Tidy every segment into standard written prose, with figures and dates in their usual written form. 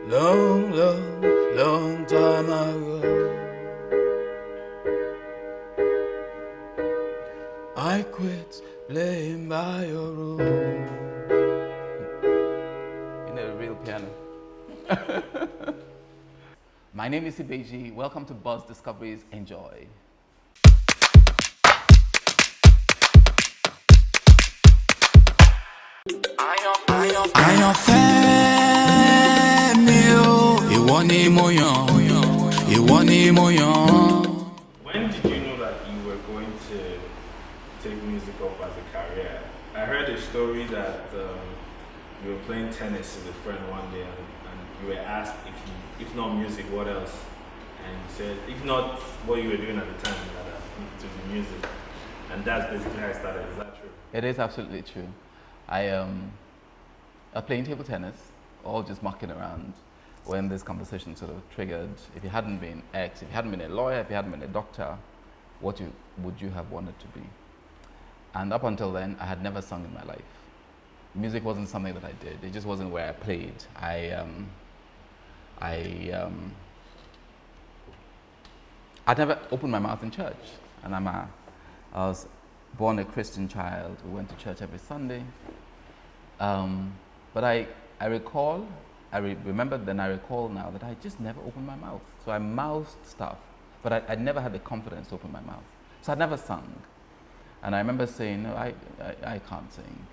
long, long, long time ago. I quit playing by your rules. You know the real piano. My name is Ibejii. Welcome to Buzz Discoveries. Enjoy. Àyànfẹ́ mi o, ìwọ ni mo yàn, ìwọ ni mo yàn. When did you know that you were going to take music up as a career? I heard a story that you were playing tennis with a friend one day and you were asked if not music, what else? And you said, if not what you were doing at the time, that to the music. And that's basically how it started. Is that true? It is absolutely true. I playing table tennis, all just mucking around, when this conversation sort of triggered. If you hadn't been X, if you hadn't been a lawyer, if you hadn't been a doctor, what would you have wanted to be? And up until then, I had never sung in my life. Music wasn't something that I did. It just wasn't where I played. I'd never opened my mouth in church, and I was born a Christian child who went to church every Sunday. But I recall now that I just never opened my mouth. So I mouthed stuff, but I never had the confidence to open my mouth. So I'd never sung. And I remember saying, no, I can't sing.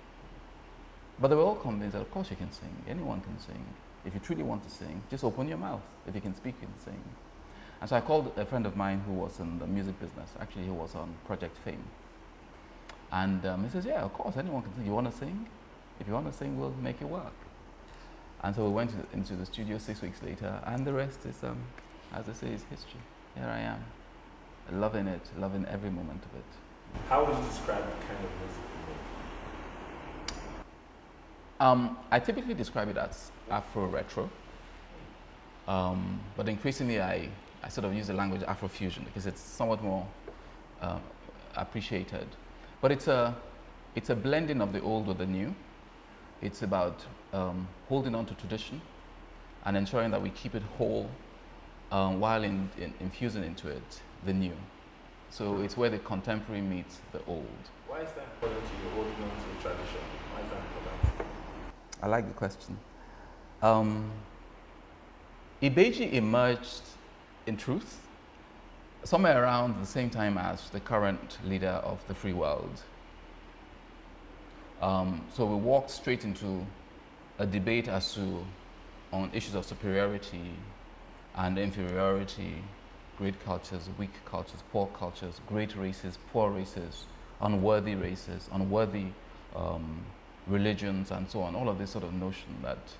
But they were all convinced that of course you can sing. Anyone can sing. If you truly want to sing, just open your mouth. If you can speak, you can sing. And so I called a friend of mine who was in the music business. Actually, he was on Project Fame. And he says, yeah, of course, anyone can sing. You want to sing? If you want to sing, we'll make it work. And so we went into the studio 6 weeks later, and the rest is, as they say, is history. Here I am, loving it, loving every moment of it. How would you describe the kind of music you make? I typically describe it as Afro-retro, but increasingly I sort of use the language Afrofusion because it's somewhat more appreciated. But it's a blending of the old with the new. It's about holding on to tradition and ensuring that we keep it whole while infusing into it the new. So it's where the contemporary meets the old. Why is that important to you, holding on to the tradition? Why is that important? I like the question. Ibejii emerged, in truth, somewhere around the same time as the current leader of the free world. So we walked straight into a debate on issues of superiority and inferiority, great cultures, weak cultures, poor cultures, great races, poor races, unworthy religions, and so on. All of this sort of notion that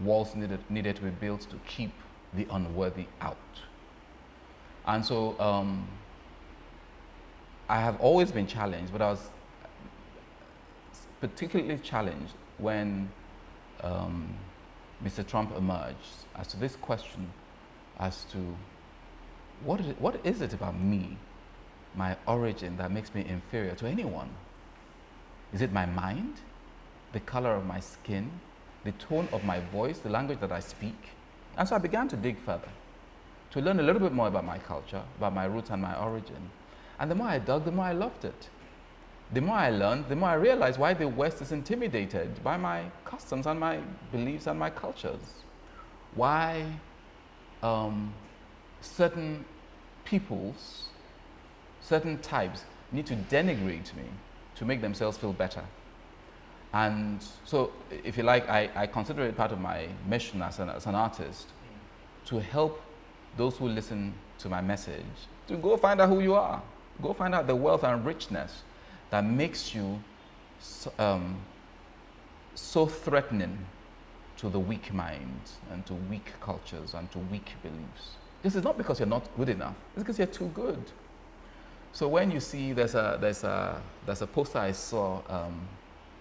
walls needed to be built to keep the unworthy out. And so I have always been challenged, but I was particularly challenged when Mr. Trump emerged as to this question as to what is it about me, my origin, that makes me inferior to anyone? Is it my mind, the color of my skin, the tone of my voice, the language that I speak? And so I began to dig further, to learn a little bit more about my culture, about my roots and my origin. And the more I dug, the more I loved it. The more I learned, the more I realized why the West is intimidated by my customs and my beliefs and my cultures. Why certain peoples, certain types need to denigrate me to make themselves feel better. And so, if you like, I consider it part of my mission as an artist to help those who listen to my message to go find out who you are. Go find out the wealth and richness that makes you so threatening to the weak mind and to weak cultures and to weak beliefs. This is not because you're not good enough, it's because you're too good. So when you see there's a poster I saw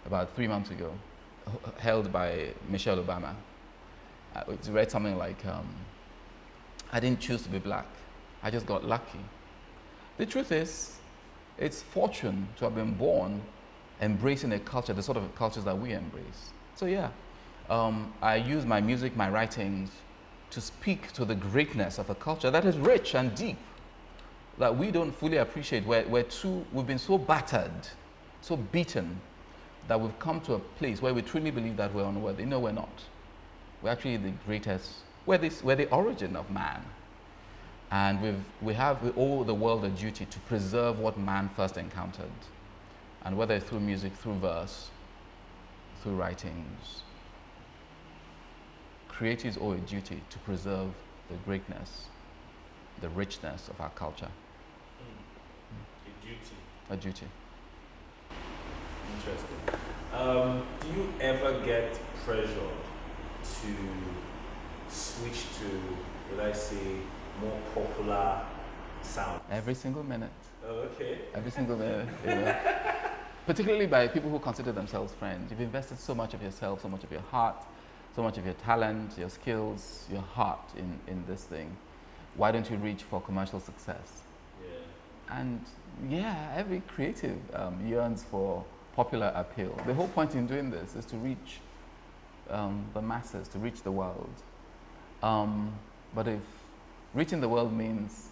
about 3 months ago, held by Michelle Obama. It read something like, I didn't choose to be black, I just got lucky. The truth is, it's fortune to have been born embracing a culture, the sort of cultures that we embrace. So yeah, I use my music, my writings, to speak to the greatness of a culture that is rich and deep, that we don't fully appreciate. We've been so battered, so beaten, that we've come to a place where we truly believe that we're unworthy. No, we're not. We're actually the greatest. We're the origin of man. And we owe the world a duty to preserve what man first encountered. And whether it's through music, through verse, through writings, creatives owe a duty to preserve the greatness, the richness of our culture. A duty. A duty. Interesting. Do you ever get pressure to switch to, would I say, more popular sound? Every single minute. Oh, okay. Every single minute. You know. Particularly by people who consider themselves friends. You've invested so much of yourself, so much of your heart, so much of your talent, your skills, your heart in this thing. Why don't you reach for commercial success? Yeah. And yeah, every creative yearns for popular appeal. The whole point in doing this is to reach the masses, to reach the world. But if reaching the world means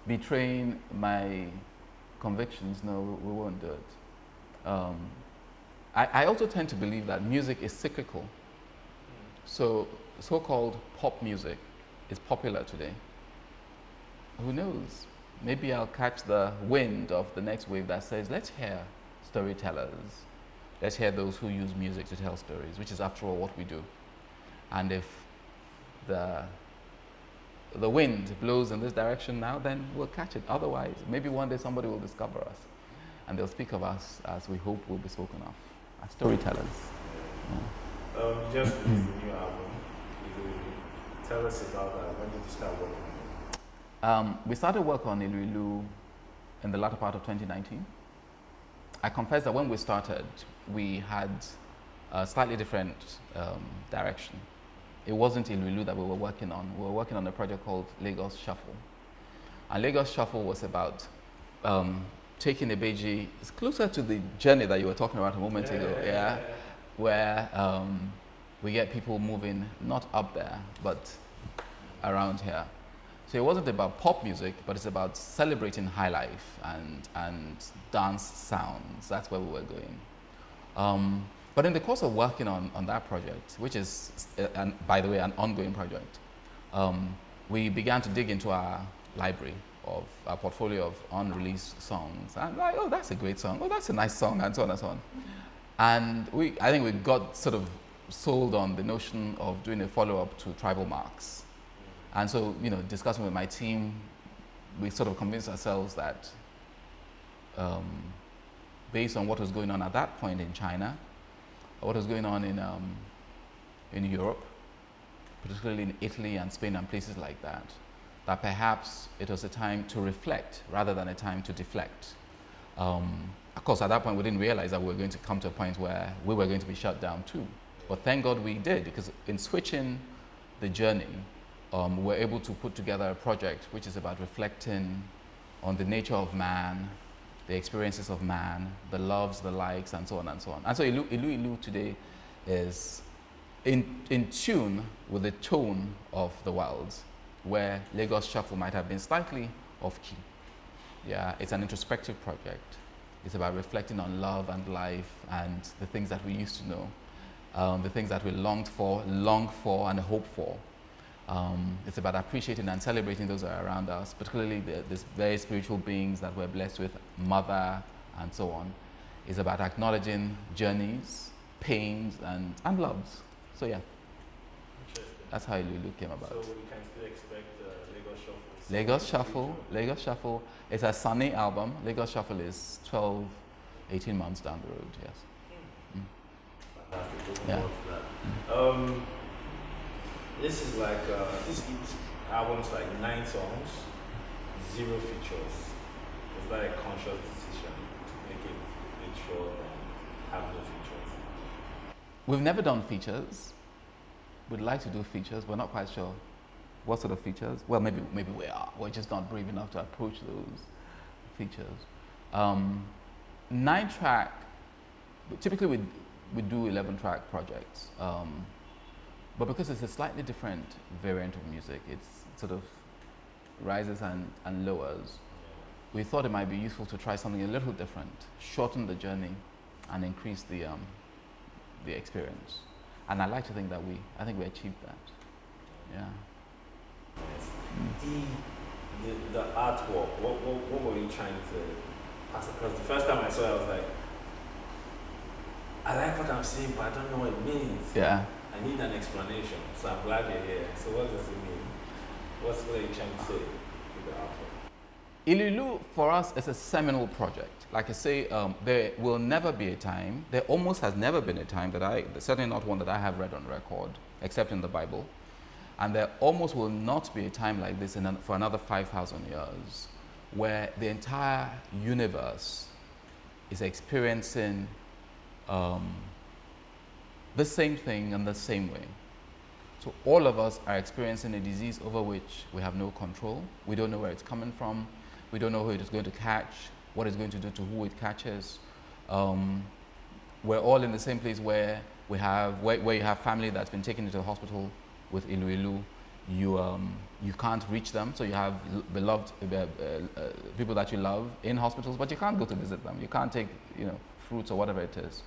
betraying my convictions, no, we won't do it. I also tend to believe that music is cyclical. So so-called pop music is popular today. Who knows? Maybe I'll catch the wind of the next wave that says, let's hear storytellers. Let's hear those who use music to tell stories, which is after all what we do. And if the wind blows in this direction now, then we'll catch it. Otherwise, maybe one day somebody will discover us and they'll speak of us as we hope will be spoken of, as storytellers. Yeah. You just released a new album, Iluilu. Tell us about that. When did you start working on it? We started work on Iluilu in the latter part of 2019. I confess that when we started, we had a slightly different direction. It wasn't Iluilu that we were working on. We were working on a project called Lagos Shuffle. And Lagos Shuffle was about taking Ibejii, it's closer to the journey that you were talking about a moment ago, where we get people moving not up there, but around here. So it wasn't about pop music, but it's about celebrating high life and dance sounds. That's where we were going. But in the course of working on that project, which is, by the way, an ongoing project, we began to dig into our library of our portfolio of unreleased songs. And like, oh, that's a great song. Oh, that's a nice song, and so on and so on. And I think we got sort of sold on the notion of doing a follow-up to Tribal Marks. And so, you know, discussing with my team, we sort of convinced ourselves that based on what was going on at that point in China, what was going on in Europe, particularly in Italy and Spain and places like that, that perhaps it was a time to reflect rather than a time to deflect. Of course, at that point, we didn't realize that we were going to come to a point where we were going to be shut down too. But thank God we did, because in switching the journey, we were able to put together a project which is about reflecting on the nature of man, the experiences of man, the loves, the likes, and so on and so on. And so Iluilu today is in tune with the tone of the world, where Lagos Shuffle might have been slightly off key. Yeah, it's an introspective project. It's about reflecting on love and life and the things that we used to know, the things that we long for and hope for. It's about appreciating and celebrating those who are around us, particularly these very spiritual beings that we're blessed with, mother, and so on. It's about acknowledging journeys, pains, and loves. So yeah, that's how Iluilu came about. So we can still expect Lagos Shuffle? Lagos Shuffle is a sunny album. Lagos Shuffle is 12, 18 months down the road, yes. Fantastic. Looking Yeah. forward to that. This is like, this album's like 9 songs, 0 features. Is that a conscious decision to make it short and have no features? We've never done features. We'd like to do features. We're not quite sure what sort of features. Well, maybe we are. We're just not brave enough to approach those features. 9-track typically we do 11-track projects, but because it's a slightly different variant of music, it's sort of rises and lowers. We thought it might be useful to try something a little different, shorten the journey, and increase the experience. And I like to think that I think we achieved that. Yeah. Yes. The artwork. What were you trying to pass across? The first time I saw it, I was like, I like what I'm seeing, but I don't know what it means. Yeah. I need an explanation. So I'm glad you're here. So what does it mean? What are you trying to say with the artwork? Iluilu for us is a seminal project. Like I say, there will never be a time, there almost has never been a time certainly not one that I have read on record, except in the Bible, and there almost will not be a time like this for another 5,000 years, where the entire universe is experiencing the same thing in the same way. So all of us are experiencing a disease over which we have no control. We don't know where it's coming from. We don't know who it is going to catch, what it's going to do to who it catches. We're all in the same place where you have family that's been taken into the hospital with Iluilu. You can't reach them, so you have beloved people that you love in hospitals, but you can't go to visit them. You can't take fruits or whatever it is.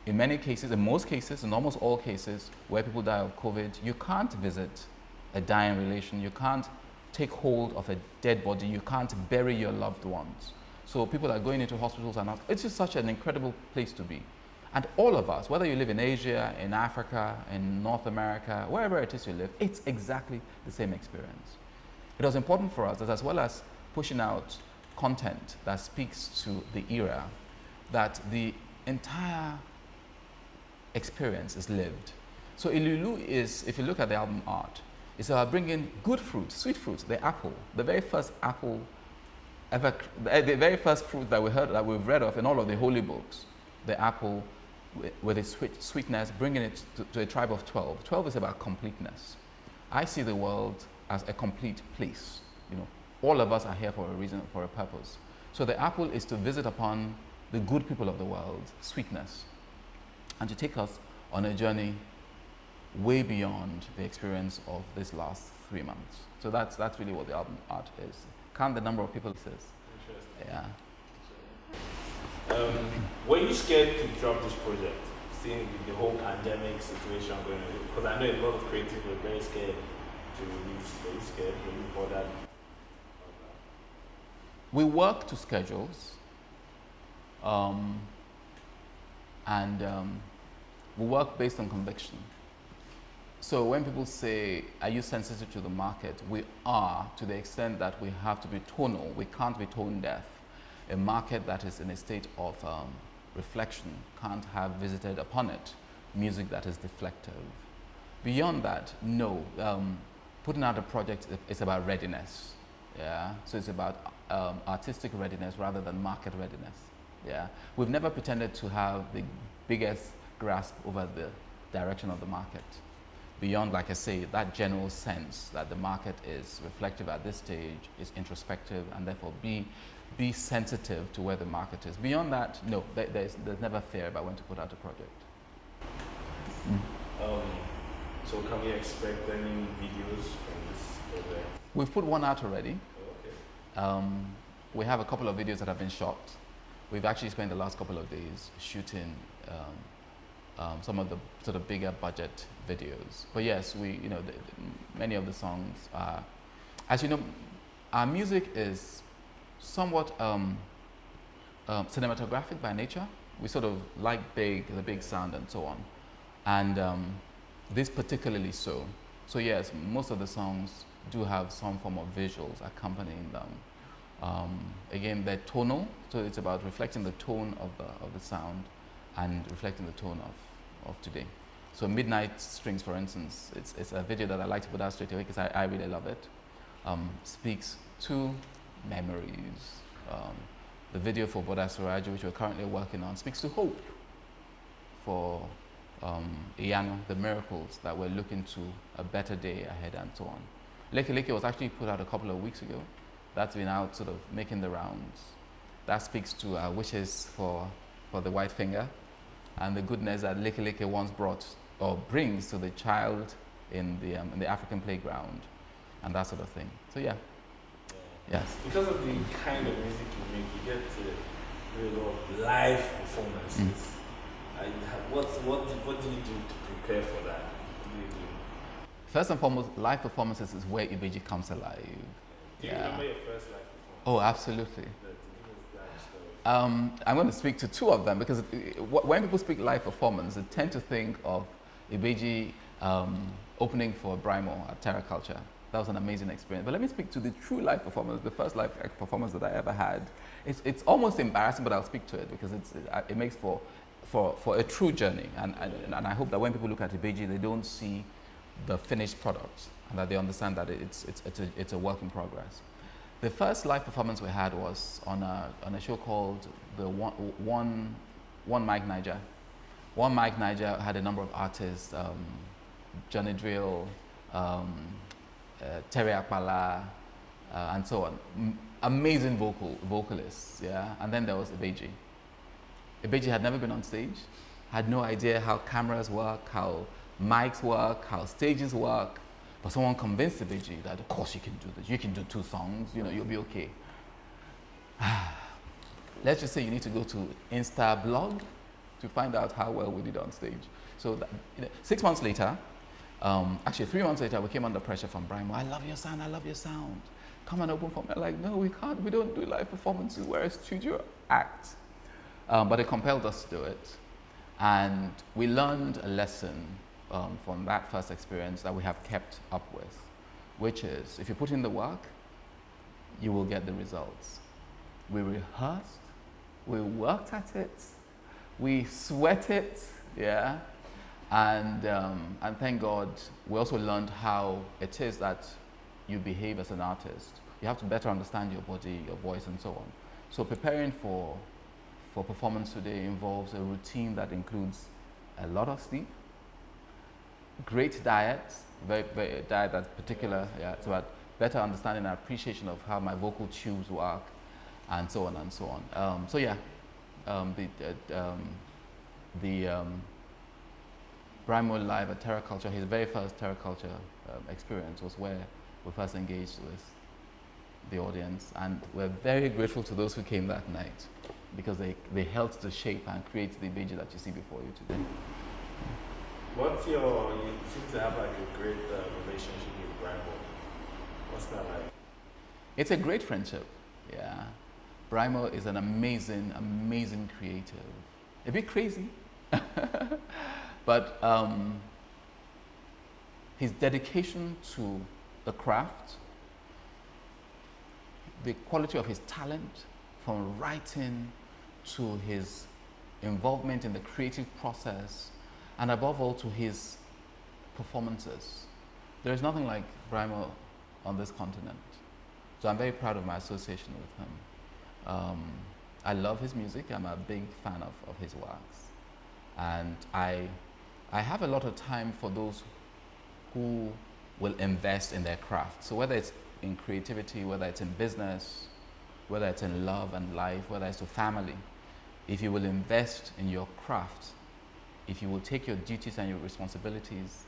In many cases, in most cases, in almost all cases where people die of COVID, you can't visit a dying relation. You can't take hold of a dead body. You can't bury your loved ones. So people are going into hospitals and it's just such an incredible place to be. And all of us, whether you live in Asia, in Africa, in North America, wherever it is you live, it's exactly the same experience. It was important for us that, as well as pushing out content that speaks to the era, that the entire experience is lived. So Iluilu is, if you look at the album art, it's about bringing good fruit, sweet fruit, the apple, the very first apple ever, the very first fruit that we've read of in all of the holy books, the apple with its sweetness, bringing it to a tribe of 12. 12 is about completeness. I see the world as a complete place. All of us are here for a reason, for a purpose. So the apple is to visit upon the good people of the world, sweetness, and to take us on a journey way beyond the experience of this last 3 months. So that's really what the album art is. Count the number of people it is. Interesting. Yeah. Were you scared to drop this project, seeing the whole pandemic situation going on? Because I know a lot of creatives were very scared to release. Were you scared? Were you bothered? We work to schedules, and we work based on conviction. So when people say, are you sensitive to the market? We are, to the extent that we have to be tonal. We can't be tone deaf. A market that is in a state of reflection can't have visited upon it music that is deflective. Beyond that, no. Putting out a project is about readiness. Yeah, so it's about artistic readiness rather than market readiness. Yeah, we've never pretended to have the biggest grasp over the direction of the market. Beyond, like I say, that general sense that the market is reflective at this stage, is introspective, and therefore be sensitive to where the market is. Beyond that, no, there's never fear about when to put out a project. So can we expect any videos from this project? We've put one out already. Oh, okay. We have a couple of videos that have been shot. We've actually spent the last couple of days shooting some of the sort of bigger budget videos. But yes, many of the songs are, as you know, our music is somewhat cinematographic by nature. We sort of like the big sound and so on. And this particularly so. So yes, most of the songs do have some form of visuals accompanying them. Again, they're tonal, so it's about reflecting the tone of the sound and reflecting the tone of today. So Midnight Strings, for instance, it's a video that I like to put out straight away because I really love it. Speaks to memories. The video for Boda Surajo, which we're currently working on, speaks to hope for Iyanu, the miracles that we're looking to a better day ahead and so on. Leke Leke was actually put out a couple of weeks ago. That's been out sort of making the rounds. That speaks to our wishes for for the white finger, and the goodness that Leke Leke once brought or brings to the child in the African playground, and that sort of thing. So yeah. Yes. Because of the kind of music you make, you get to do a lot of live performances. What do you do to prepare for that? What do you do? First and foremost, live performances is where Ibejii comes alive. Do you remember your first live performance? Oh, absolutely. I'm going to speak to two of them because when people speak live performance, they tend to think of Ibejii opening for Brimo at Terra Culture. That was an amazing experience. But let me speak to the true live performance, the first live performance that I ever had. It's almost embarrassing, but I'll speak to it because it makes for a true journey. And I hope that when people look at Ibejii, they don't see the finished product and that they understand that it's a work in progress. The first live performance we had was on a show called the One Mic Niger. One Mic Niger had a number of artists, Johnny Drill, Terry Akpala, and so on. Amazing vocalists, yeah. And then there was Ibejii. Ibejii had never been on stage, had no idea how cameras work, how mics work, how stages work. But someone convinced Ibejii that, of course, you can do this. You can do 2 songs. You know, you'll be okay. Let's just say you need to go to Insta blog to find out how well we did on stage. So, 6 months later. Actually, 3 months later, we came under pressure from Brimo. I love your sound, I love your sound. Come and open for me. I'm like, no, we can't. We don't do live performances. We're a studio act. But it compelled us to do it. And we learned a lesson from that first experience that we have kept up with, which is if you put in the work, you will get the results. We rehearsed, we worked at it, we sweat it, yeah. And thank God, we also learned how it is that you behave as an artist. You have to better understand your body, your voice, and so on. So preparing for performance today involves a routine that includes a lot of sleep, great diet, very diet that's particular, yeah, so that better understanding and appreciation of how my vocal tubes work, and so on and so on. So yeah, the Brimo Live at Terra Culture, his very first Terra Culture experience was where we first engaged with the audience, and we're very grateful to those who came that night because they helped to shape and create the Ibejii that you see before you today. You seem to have like a great relationship with Brimo. What's that like? It's a great friendship, yeah. Brimo is an amazing, amazing creative. A bit crazy, but his dedication to the craft, the quality of his talent, from writing to his involvement in the creative process, and above all to his performances. There is nothing like Brimo on this continent. So I'm very proud of my association with him. I love his music. I'm a big fan of his works. And I have a lot of time for those who will invest in their craft. So whether it's in creativity, whether it's in business, whether it's in love and life, whether it's to family, if you will invest in your craft, if you will take your duties and your responsibilities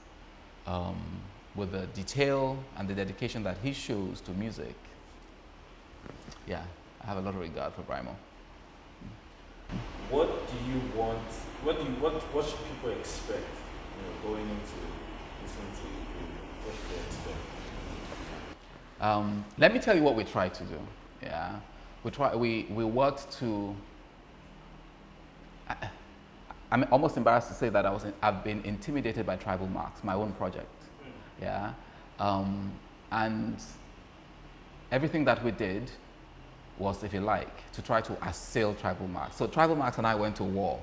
with the detail and the dedication that he shows to music, yeah, I have a lot of regard for Brimo. What do you want? What should people expect? Going into listening to you, what should they expect? Let me tell you what we tried to do. Yeah, we worked to. I'm almost embarrassed to say that I've been intimidated by Tribal Marks, my own project. Yeah, and everything that we did was, if you like, to try to assail Tribal Marks. So Tribal Marks and I went to war,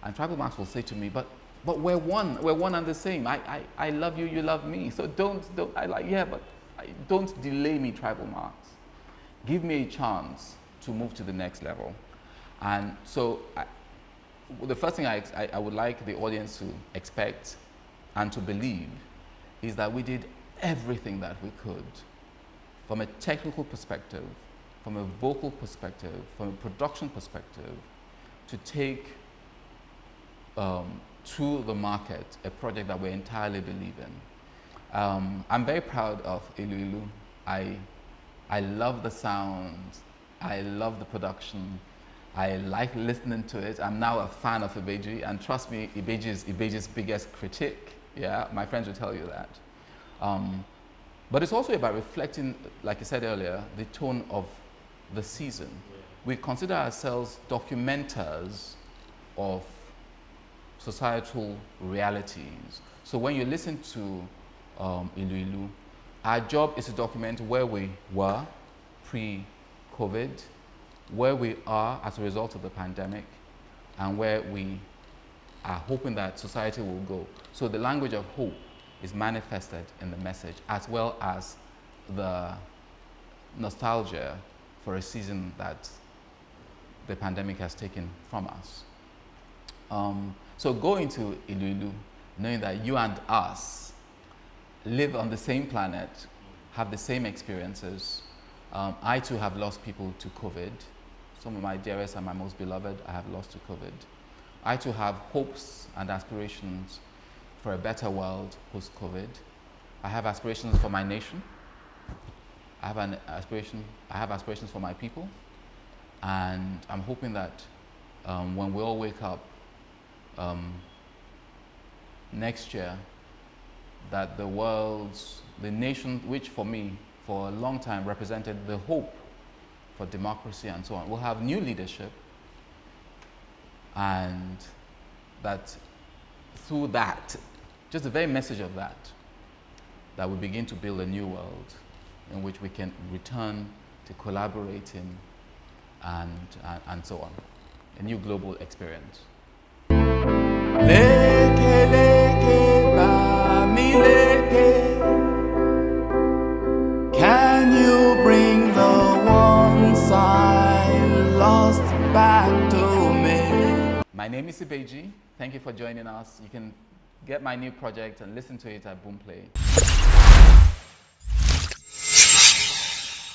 and Tribal Marks will say to me, but we're one and the same. I love you, you love me. So don't delay me, Tribal Marks. Give me a chance to move to the next level. And so the first thing I would like the audience to expect and to believe is that we did everything that we could from a technical perspective, from a vocal perspective, from a production perspective, to take to the market a project that we entirely believe in. I'm very proud of Iluilu. I love the sound. I love the production. I like listening to it. I'm now a fan of Ibejii, and trust me, Ibejii is Ibejii's biggest critic. Yeah, my friends will tell you that. But it's also about reflecting, like I said earlier, the tone of the season. We consider ourselves documenters of societal realities. So when you listen to Iluilu, our job is to document where we were pre-COVID, where we are as a result of the pandemic, and where we are hoping that society will go. So the language of hope is manifested in the message, as well as the nostalgia for a season that the pandemic has taken from us. So going to Iluilu, knowing that you and us live on the same planet, have the same experiences. I too have lost people to COVID. Some of my dearest and my most beloved I have lost to COVID. I too have hopes and aspirations for a better world post-COVID. I have aspirations for my nation. I have aspirations for my people. And I'm hoping that when we all wake up next year, that the nation, which for me, for a long time represented the hope for democracy and so on, will have new leadership, and that through that, just the very message of that we begin to build a new world in which we can return to collaborating and so on, a new global experience. Leke, leke, bami, leke. Can you bring the ones I lost back to me? My name is Ibejii. Thank you for joining us. You can get my new project and listen to it at Boomplay.